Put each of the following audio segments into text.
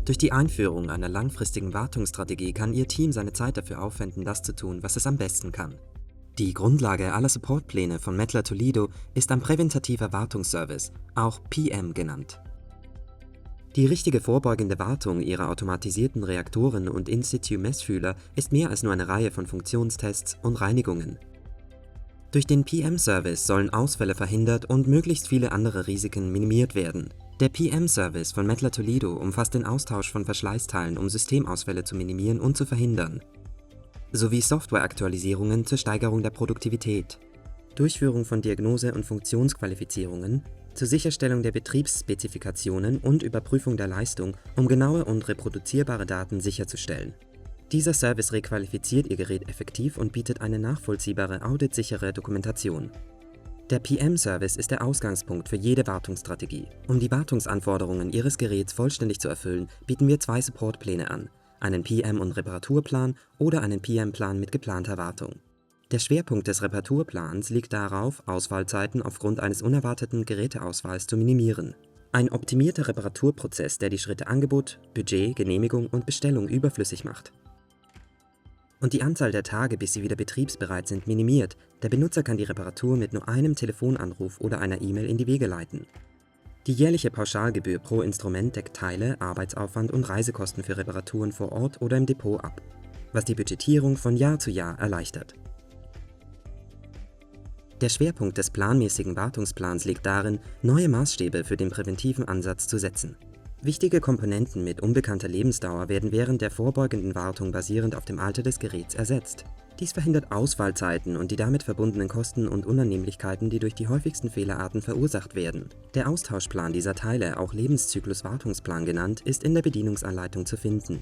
Durch die Einführung einer langfristigen Wartungsstrategie kann Ihr Team seine Zeit dafür aufwenden, das zu tun, was es am besten kann. Die Grundlage aller Supportpläne von Mettler Toledo ist ein präventativer Wartungsservice, auch PM genannt. Die richtige vorbeugende Wartung Ihrer automatisierten Reaktoren und In-situ-Messfühler ist mehr als nur eine Reihe von Funktionstests und Reinigungen. Durch den PM-Service sollen Ausfälle verhindert und möglichst viele andere Risiken minimiert werden. Der PM-Service von Mettler Toledo umfasst den Austausch von Verschleißteilen, um Systemausfälle zu minimieren und zu verhindern, sowie Softwareaktualisierungen zur Steigerung der Produktivität, Durchführung von Diagnose- und Funktionsqualifizierungen, zur Sicherstellung der Betriebsspezifikationen und Überprüfung der Leistung, um genaue und reproduzierbare Daten sicherzustellen. Dieser Service requalifiziert Ihr Gerät effektiv und bietet eine nachvollziehbare, auditsichere Dokumentation. Der PM-Service ist der Ausgangspunkt für jede Wartungsstrategie. Um die Wartungsanforderungen Ihres Geräts vollständig zu erfüllen, bieten wir 2 Supportpläne an: einen PM- und Reparaturplan oder einen PM-Plan mit geplanter Wartung. Der Schwerpunkt des Reparaturplans liegt darauf, Ausfallzeiten aufgrund eines unerwarteten Geräteausfalls zu minimieren. Ein optimierter Reparaturprozess, der die Schritte Angebot, Budget, Genehmigung und Bestellung überflüssig macht. Und die Anzahl der Tage, bis sie wieder betriebsbereit sind, minimiert. Der Benutzer kann die Reparatur mit nur einem Telefonanruf oder einer E-Mail in die Wege leiten. Die jährliche Pauschalgebühr pro Instrument deckt Teile, Arbeitsaufwand und Reisekosten für Reparaturen vor Ort oder im Depot ab, was die Budgetierung von Jahr zu Jahr erleichtert. Der Schwerpunkt des planmäßigen Wartungsplans liegt darin, neue Maßstäbe für den präventiven Ansatz zu setzen. Wichtige Komponenten mit unbekannter Lebensdauer werden während der vorbeugenden Wartung basierend auf dem Alter des Geräts ersetzt. Dies verhindert Ausfallzeiten und die damit verbundenen Kosten und Unannehmlichkeiten, die durch die häufigsten Fehlerarten verursacht werden. Der Austauschplan dieser Teile, auch Lebenszyklus-Wartungsplan genannt, ist in der Bedienungsanleitung zu finden.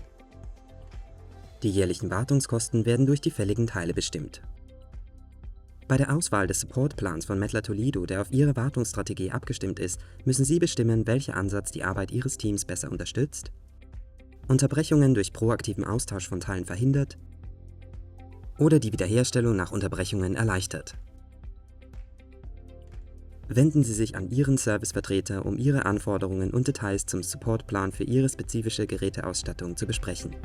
Die jährlichen Wartungskosten werden durch die fälligen Teile bestimmt. Bei der Auswahl des Supportplans von Mettler Toledo, der auf Ihre Wartungsstrategie abgestimmt ist, müssen Sie bestimmen, welcher Ansatz die Arbeit Ihres Teams besser unterstützt, Unterbrechungen durch proaktiven Austausch von Teilen verhindert oder die Wiederherstellung nach Unterbrechungen erleichtert. Wenden Sie sich an Ihren Servicevertreter, um Ihre Anforderungen und Details zum Supportplan für Ihre spezifische Geräteausstattung zu besprechen.